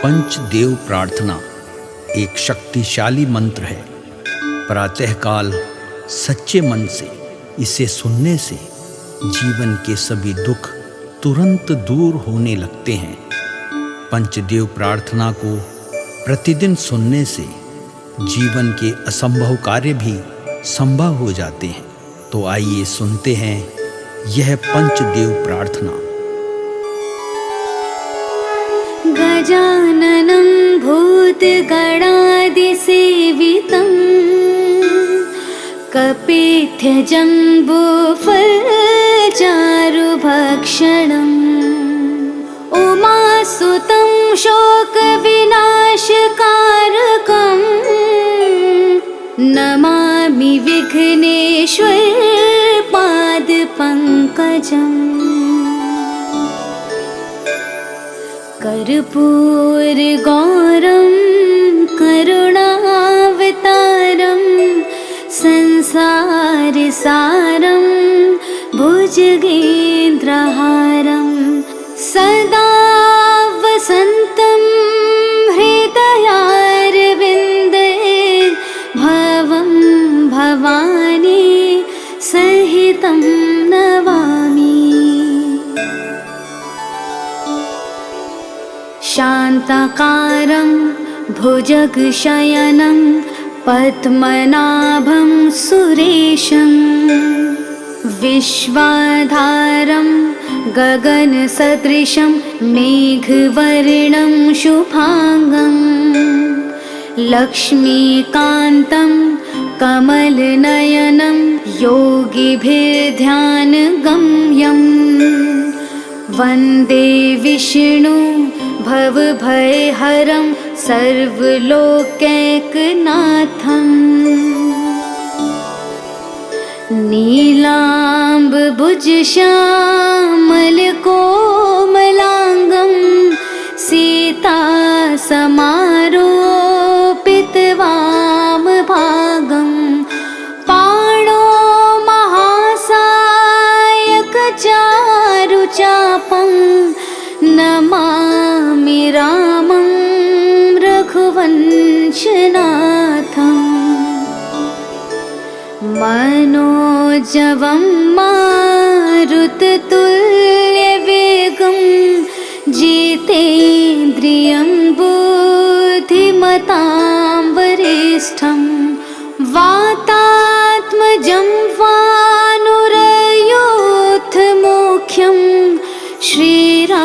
पंचदेव प्रार्थना एक शक्तिशाली मंत्र है। प्रातःकाल सच्चे मन से इसे सुनने से जीवन के सभी दुख तुरंत दूर होने लगते हैं। पंचदेव प्रार्थना को प्रतिदिन सुनने से जीवन के असंभव कार्य भी संभव हो जाते हैं। तो आइए सुनते हैं यह पंचदेव प्रार्थना। गजाननं भूतगणादिसेवितं कपित्थजम्बूफलचारुभक्षणम् उमासुतं शोकविनाशकारकम् नमामि विघ्नेश्वरपादपङ्कजम्। कर्पूरगौरं करुणावतारं संसारसारं भुजगेन्द्रहारं सदा वसन्तं हृदयारविन्दे भवं भवानी सहितं नमामि। शान्ताकारं भुजगशयनं पद्मनाभं सुरेशं विश्वाधारं गगनसदृशं मेघवर्णं शुभांगं लक्ष्मीकान्तं कमलनयनं योगिभिर्ध्यानगम्यं वन्दे विष्णु भवभयहरं सर्वलोकैकनाथम्। नीलाम्बुजश्यामलकोमलाङ्गं सीतासमारोपितवामभागं पाणो महासायकचारुचापं नमामि रामं रघुवंशनाथम्। मनोजवं मारुततुल्यवेगं जितेन्द्रियं बुद्धिमतां वरिष्ठं वातात्मजं वानुरयूथमुख्यं श्रीरामदूतं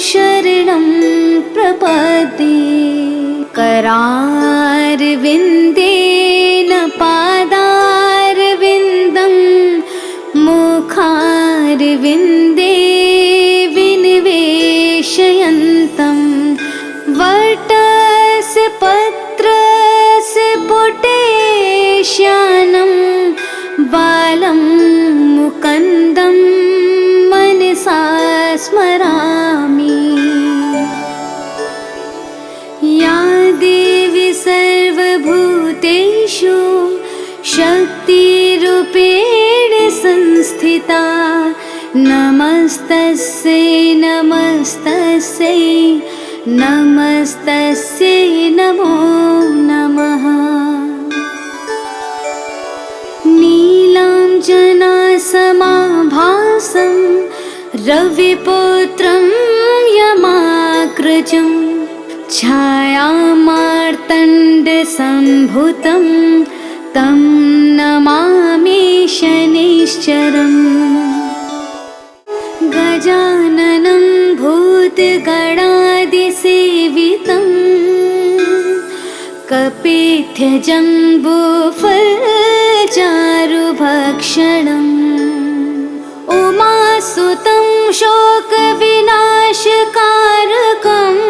शरणं प्रपद्ये। करारविन्देन पादारविन्दं मुखारविन्दे विनिवेशयन्तं वटस्य पत्रस्य पुटेश्यानं बालं मुकुन्दं मनसा स्मरामि। या देवी सर्वभूतेषु शक्तिरूपेण संस्थिता नमस्तस्यै नमस्तस्यै नमस्तस्यै नमो नमः। नीलाञ्जनासमाभासं रविपुत्रं यमाग्रजं छायामार्तण्डसम्भुतं तं नमामि शनैश्चरम्। गजाननं भूतगणादिसेवितं कपित्थजम्बूफलचारुभक्षणम् उमासुतं शोकविनाशकारकम्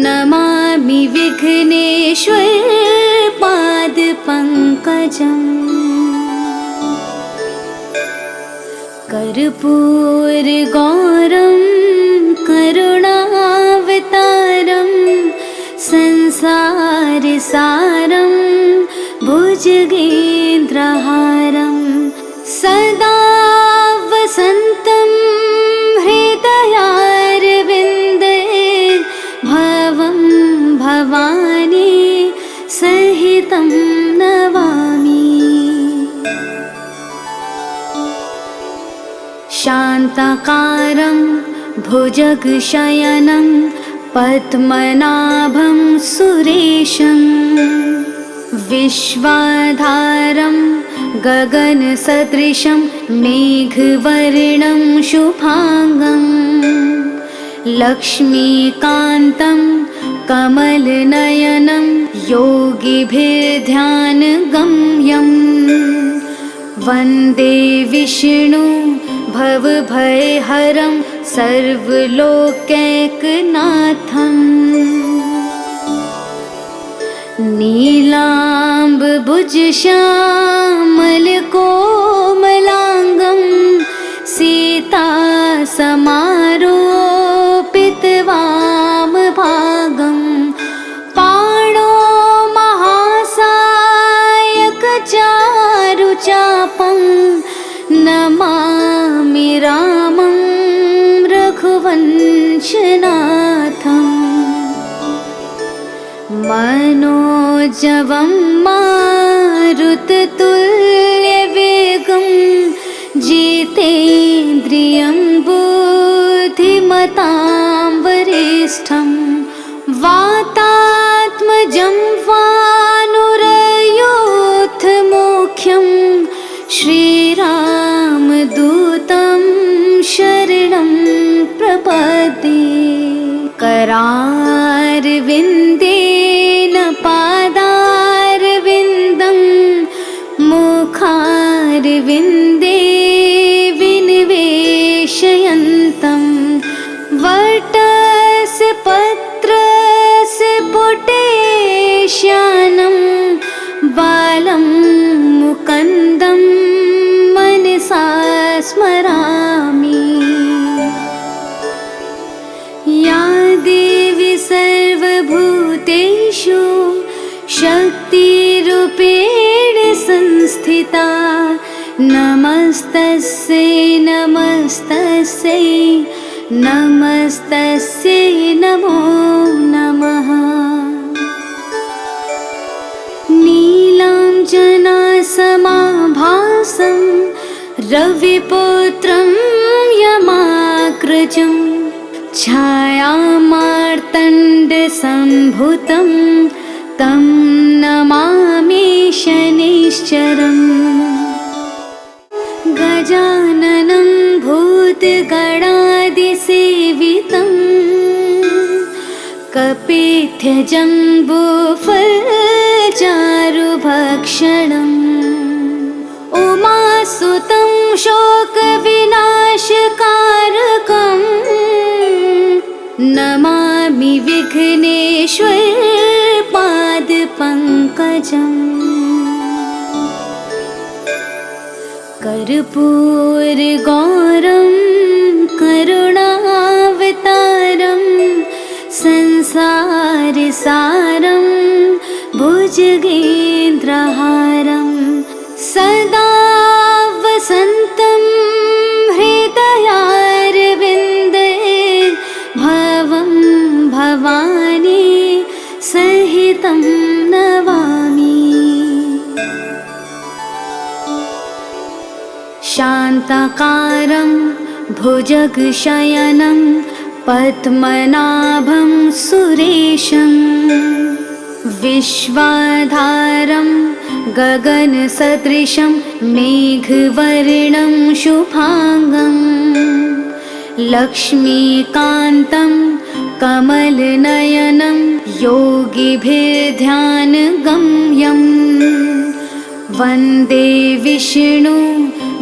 नमामि विघ्नेश्वरपादपङ्कजम्। कर्पूरगौरं करुणावतारं संसारसारं भुजगेन्द्रहारं सदा वसन्तं हृदयारविन्दे शान्ताकारं भुजगशयनं पद्मनाभं सुरेशं विश्वाधारं गगनसदृशं मेघवर्णं शुभांगं लक्ष्मीकान्तं कमलनयनं योगिभिर्ध्यानगम्यं वन्दे विष्णु भवभयहरं सर्वलोकैकनाथम् नीलाम्बुजश्यामलकोमलाङ्गं सीतासमारोपितवामभागं पाणो महासायकचारुचापं नमामि रामं रघुवंशनाथम् मनोजवं मारुततुल्यवेगं जितेन्द्रियं बुद्धिमतां वरिष्ठं वातात्मजं वानुरयूथमुख्यं श्रीरामदूतं शरणं प्रपद्ये करारविन्देन पादारविन्दं मुखारविन्दे विनिवेशयन्तं वटस्य पत्रस्य पुटेश्यानं बालं मुकुन्दं मनसा स्मरामि। या देवी सर्वभूतेषु शक्तिरूपेण संस्थिता नमस्तस्यै नमस्तस्यै नमस्तस्यै नमो नमः। नीलाञ्जनासमाभासं रविपुत्रं यमाग्रजं छायामार्तण्डसम्भुतं तं नमामि शनैश्चरम् गजाननं भूतगणादिसेवितं कपित्थजम्बूफलचारुभक्षणम् उमासुतं शोकविनाशकारकम् नमामि विघ्नेश्वर पादपङ्कजम् कर्पूरगौरं करुणावतारं संसारसारं भुजगेन्द्रहारं सदा वसन्तं हृदयारविन्दे भवं भवानी सहितं नमामि। शान्ताकारं भुजगशयनं पद्मनाभं सुरेशं विश्वाधारं गगनसदृशं मेघवर्णं शुभांगं लक्ष्मीकान्तं कमलनयनं योगिभिर्ध्यानगम्यं वन्दे विष्णु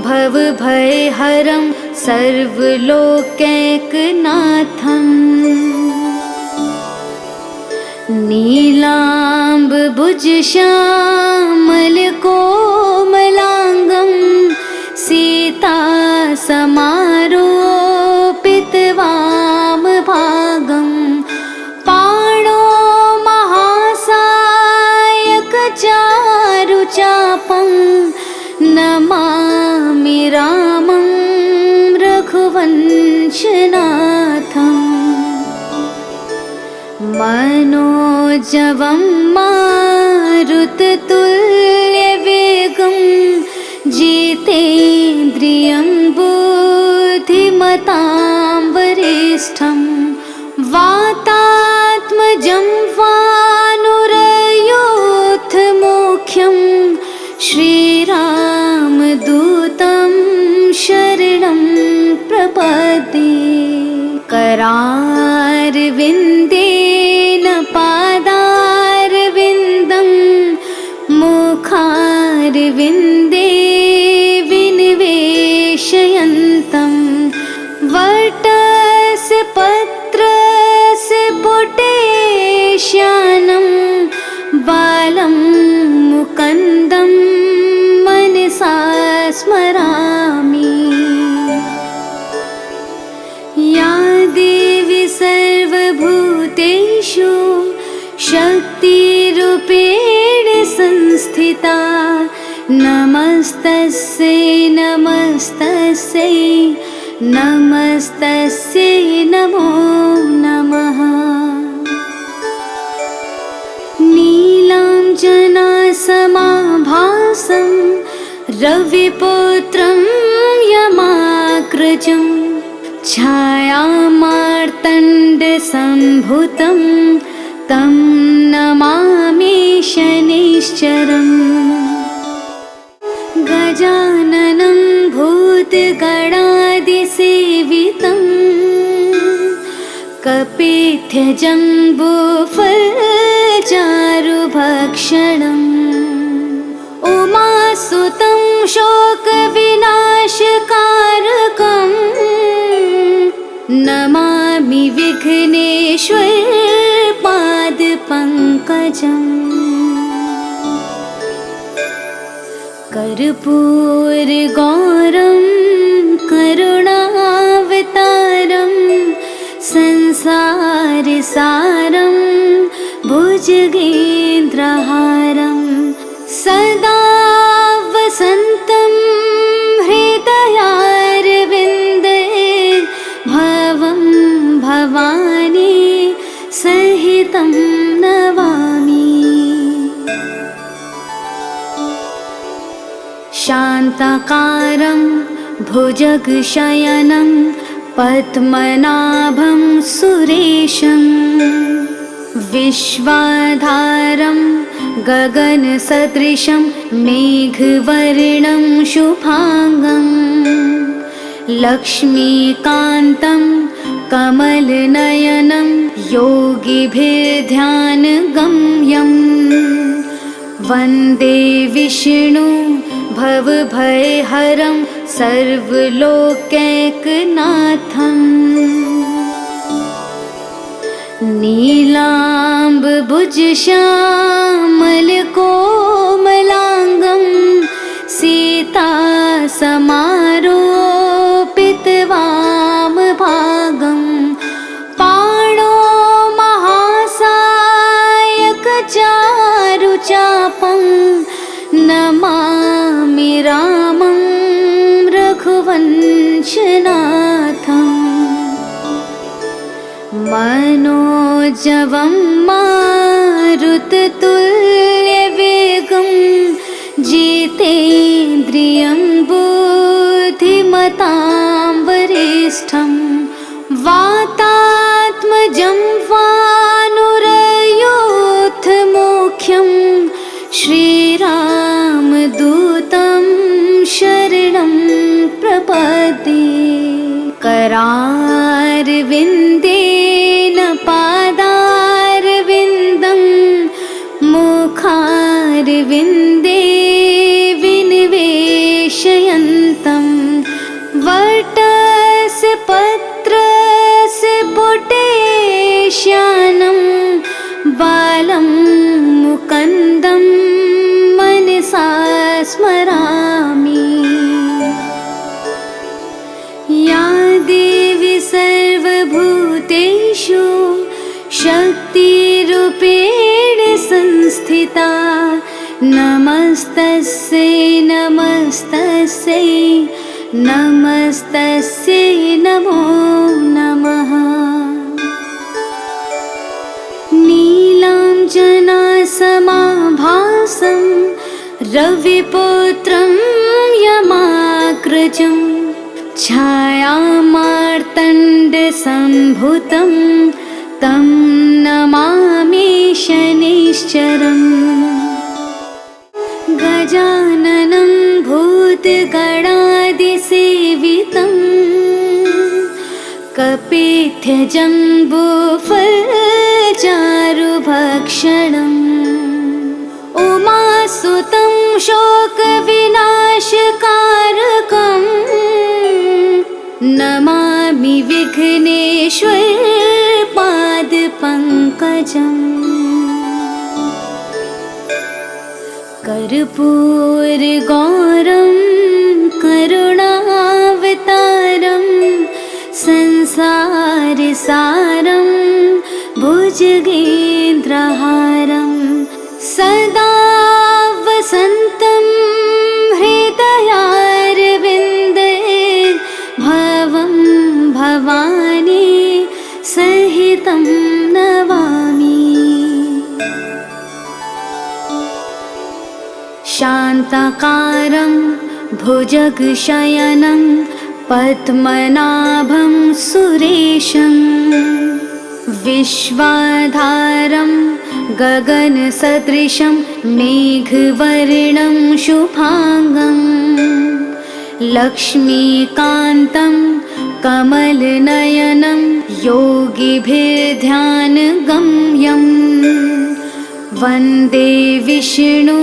भवभयहरं सर्वलोकैकनाथम् नीलाम्बुजश्यामलकोमलाङ्गं सीतासमारोपितवामभागं पाणो महासायकचारुचापं नमामि रामं रघुवंशनाथम् मनोजवं मारुततुल्यवेगं जितेन्द्रियं बुद्धिमतां धीमतां वरिष्ठं वातात्मजं वानुरयोथमुख्यं श्रीरामदूतं शरणं प्रपद्ये। करारविन्देन पादारविन्दं मुखारविन्दे विनिवेशयन्तं वटस्य पत्रस्य पुटेश्यानं बालं मुकुन्दं मनसा स्मरामि। या देवी सर्वभूतेषु शक्तिरूपेण संस्थिता नमस्तस्यै नमस्तस्यै नमस्तस्यै नमो नमः। नीलाञ्जनासमाभासं रविपुत्रं यमाग्रजं छायामार्तण्डसम्भूतं तं नमामि शनैश्चरम्। गजाननं भूतगणादिसेवितं कपित्थजम्बूफलचारुभक्षणम् उमासुतं शोकविनाशकारकं नमामि विघ्नेश्वर पादपङ्कजम्। कर्पूरगौरं करुणावतारं संसारसारं भुजगेन्द्रहारं सदा वसन्तं हृदयारविन्दे भवं भवानी सहितं नमामि। शान्ताकारं भुजगशयनं पद्मनाभं सुरेशं विश्वाधारं गगनसदृशं मेघवर्णं शुभांगं लक्ष्मीकान्तं कमलनयनं योगिभिर्ध्यानगम्यं वन्दे विष्णु भवभयहरं सर्वलोकैकनाथम्। नीलाम्बुजश्यामलकोमलाङ्गं सीतासमारोपितवामभागं पाणो महासायकचारुचापं नमामि रामं रघुवंशनाथम्। मनोजवं मारुततुल्यवेगं जितेन्द्रियं बुद्धिमतां वरिष्ठं वातात्मजं वानुरयोथमुख्यं श्रीरामदूतं शरणं प्रपद्ये। करारविन्देन पादारविन्दं मुखारविन्दे विनिवेशयन्तं वटस्य पत्रस्य पुटेश्यानं बालं मुकुन्दं मनसा स्मरामि। या देवी सर्वभूतेषु शक्तिरूपेण संस्थिता नमस्तस्यै नमस्तस्यै नमस्तस्यै नमो नमः। नीलाञ्जनासमाभासं रविपुत्रं यमाग्रजं छायामार्तण्डसम्भूतं मार्तण्डसम्भुतं तं नमामि शनिश्चरम्। गजाननं भूतगणादिसेवितं कपित्थजम्बूफलचारुभक्षणम्। उमासुतं शोकविनाशकारकं नमामि विघ्नेश्वरपादपङ्कजम्। कर्पूरगौरं करुणावतारं संसारसारं भुजगेन्द्रहारं सदा वसन्तं हृदयारविन्दे भवं भवानी सहितं नमामि। शान्ताकारं भुजगशयनं पद्मनाभं सुरेशं विश्वाधारं गगनसदृशं मेघवर्णं शुभांगं लक्ष्मीकान्तं कमलनयनं योगिभिर्ध्यानगम्यं वन्दे विष्णु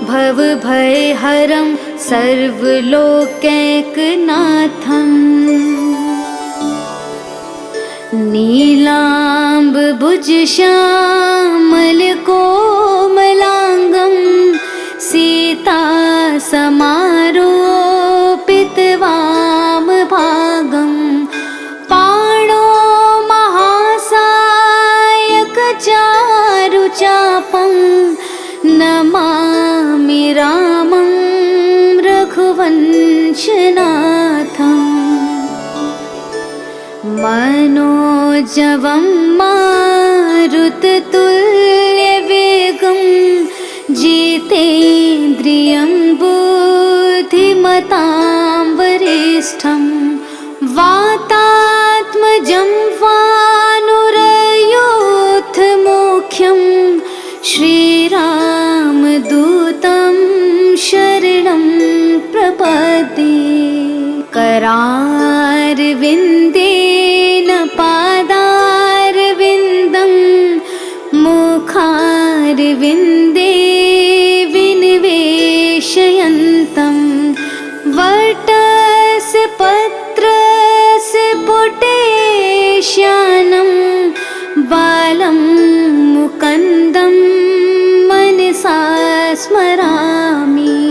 भवभयहरं सर्वलोकैकनाथम्। नीलाम्बुजश्यामलकोमलाङ्गं सीतासमारोपितवामभागं पाणो महासायकचारुचापं नमामि रामं रघुवंशनाथम्। मनोजवं मारुततुल्यवेगं जितेन्द्रियं बुद्धिमतां वरिष्ठं वातात्मजं वानुरयोधमुख्यं श्रीरामदूतं शरणं प्रपद्ये। करारविन्देन पादारविन्दं मुखारविन्दे विनिवेशयन्तं वटस्य पत्रस्य पुटेश्यानं बालं मुकुन्दं मनसा स्मरामि।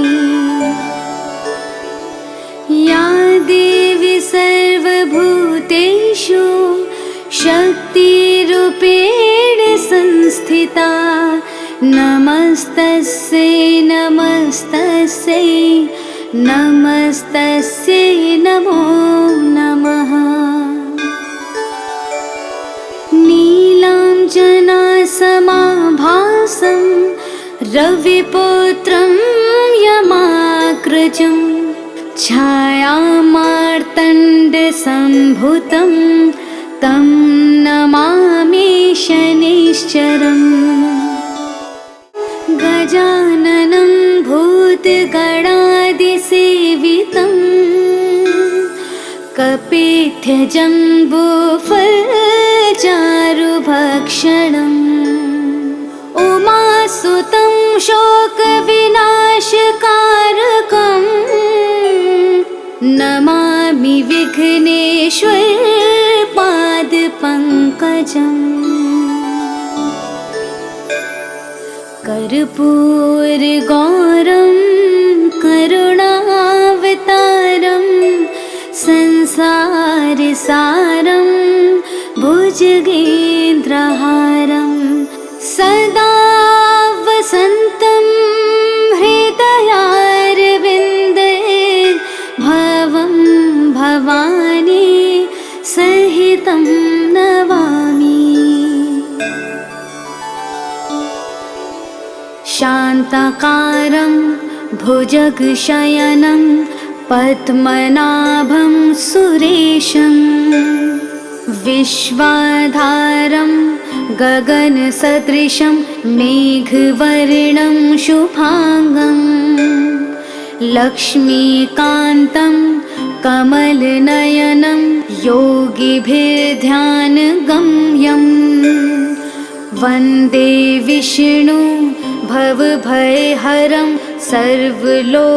या देवी सर्वभूतेषु शक्तिरूपेण संस्थिता नमस्तस्यै नमस्तस्यै नमस्तस्यै नमो नमः। नीलाञ्जनासमाभासं रविपुत्रं यमाग्रजं छायामार्तण्डसम्भुतं तं नमामि शनिश्चरम्। गजाननं भूतगणादिसेवितं कपित्थजम्बूफलचारुभक्षणम्। उमासुतं शोकविनाशकारकं नमामि विघ्नेश्वरपादपङ्कजम्। कर्पूरगौरं करुणावतारं संसारसारं भुजगेन्द्रहारं सदा वसन्तं हृदयारविन्दे भवं भवानी सहितं नमामि। शान्ताकारं भुजगशयनं पद्मनाभं सुरेशं विश्वाधारं गगनसदृशं मेघवर्णं शुभांगं लक्ष्मीकान्तं कमलनयनं योगिभिर्ध्यानगम्यं वन्दे विष्णु भवभयहरं सर्वलोकैकनाथम्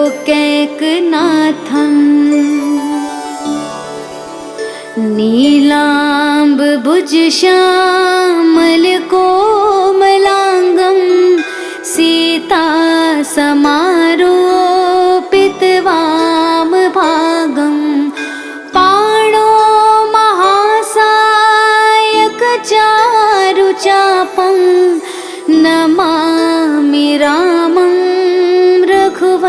नीलाम्बुजश्यामलकोमलाङ्गं सीतासमारोपितवामभागं पाणो महासायकचारुचापं नमामि रामं रघुवंशनाथम्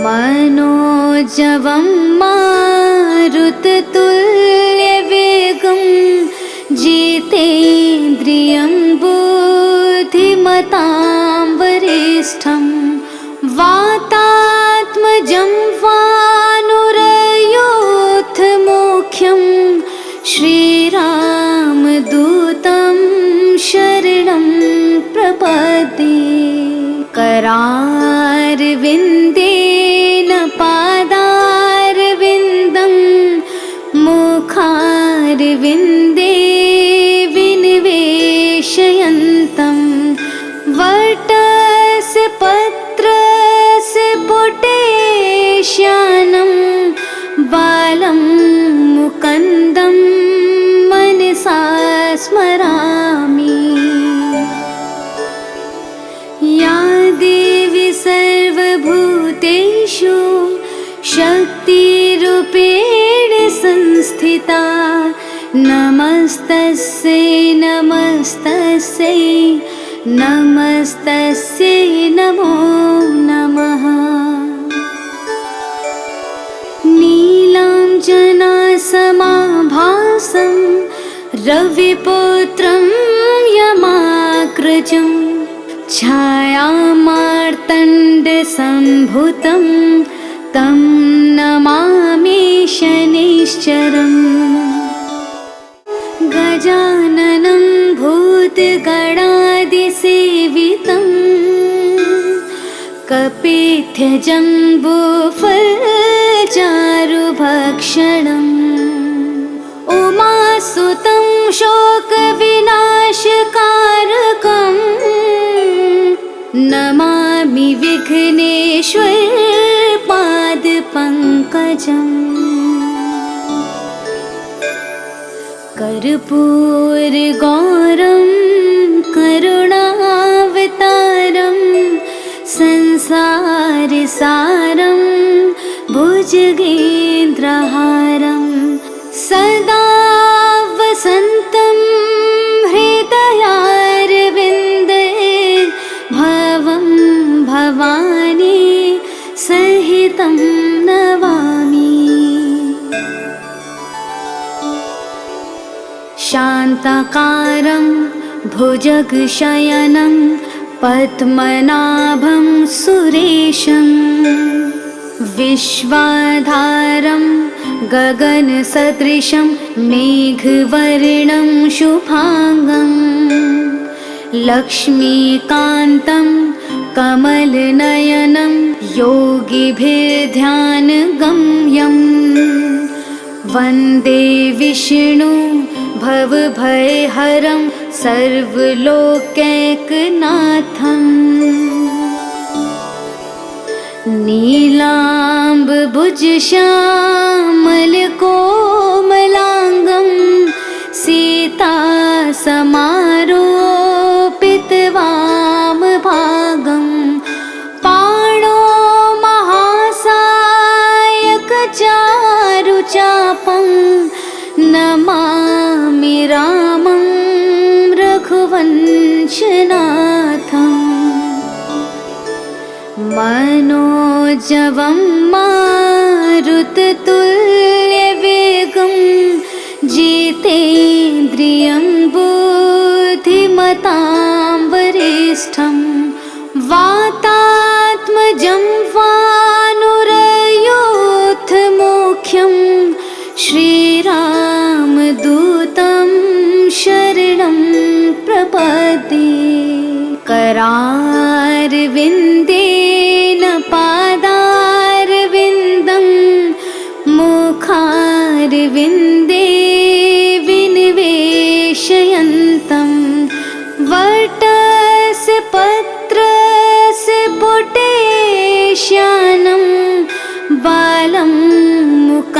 मनोजवं मारुततुल्यवेगं जितेन्द्रियं बुद्धिमतां वरिष्ठं वातात्मजं वानुरयूथमुख्यं श्रीरामदूतं शरणं प्रपद्ये करारविन्देन पादारविन्दं मुखारविन्दे विनिवेशयन्तं वटस्य पत्रस्य पुटेश्यानं बालं मुकुन्दं मनसा स्मरामि। या देवी सर्वभूतेषु शक्तिरूपेण संस्थिता नमस्तस्यै नमस्तस्यै नमस्तस्यै नमो नमः। नीलाञ्जनासमाभासं रविपुत्रं यमाग्रजं छायामार्तण्डसम्भुतं तं नमामि शनैश्चरम् गजाननं भूतगणादिसेवितं कपित्थजम्बूफलचारुभक्षणम् उमासुतं शोकविनाशकारकम् नमामि विघ्नेश्वर पादपङ्कजम् कर्पूरगौरं करुणावतारं संसारसारं भुजगेन्द्रहारं सदा वसन्तं हृदयारविन्दे भवं भवानी सहितं नमामि। शान्ताकारं भुजगशयनं पद्मनाभं सुरेशं विश्वाधारं गगनसदृशं मेघवर्णं शुभांगं लक्ष्मीकान्तं कमलनयनं योगिभिर्ध्यानगम्यं वन्दे विष्णु भवभयहरं सर्वलोकैकनाथम् नीलाम्बुजश्यामलकोमलाङ्गं सीतासमारोपितवामभागं पाणो महासायकचारुचापं नमामि रामं रघुवंशनाथम् मनोजवं मारुततुल्यवेगं जितेन्द्रियं बुद्धिमतां वरिष्ठं वाता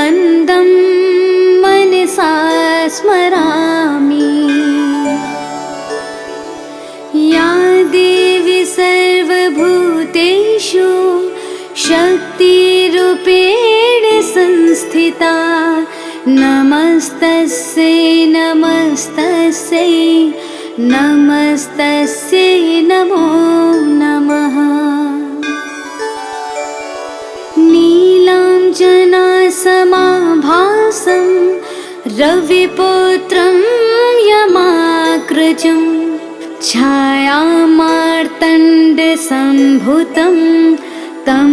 मन्दं मनसा स्मरामि। या देवी सर्वभूतेषु शक्तिरूपेण संस्थिता, नमस्तस्यै नमस्तस्यै नमस्तस्यै नमो नमः। नीलाञ्जनासमाभासं रविपुत्रं यमाग्रजं, छायामार्तण्डसम्भूतं तं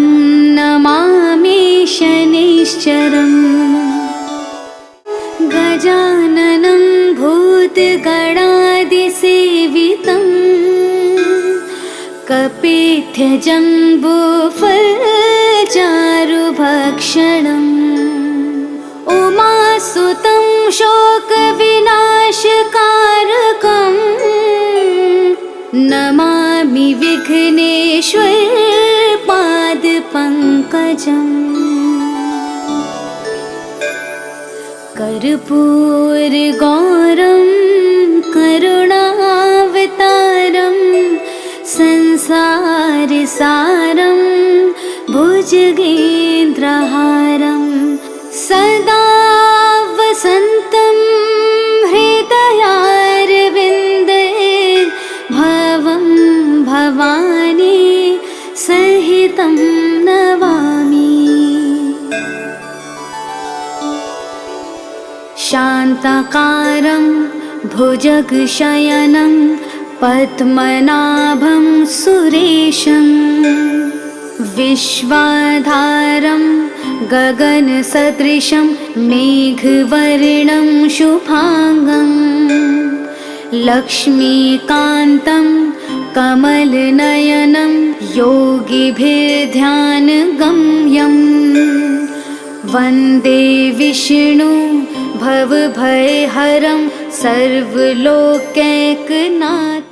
नमामि शनैश्चरम्। गजाननं भूतगणादिसेवितं, कपित्थजम्बूफलचारुभक्षणम्, उमासुतं शोकविनाशकारकं, नमामि विघ्नेश्वर पादपङ्कजम्। कर्पूरगौरं करुणावतारं, संसारसारं भुजगेन्द्रहारं, सदा वसन्तं हृदयारविन्दे, भवं भवानी सहितं नमामि। शान्ताकारं भुजगशयनं पद्मनाभं सुरेशं, विश्वाधारं गगनसदृशं मेघवर्णं शुभांगं, लक्ष्मीकान्तं कमलनयनं योगिभिर्ध्यानगम्यं, वन्दे विष्णु भवभयहरं सर्वलोकैकनाथं।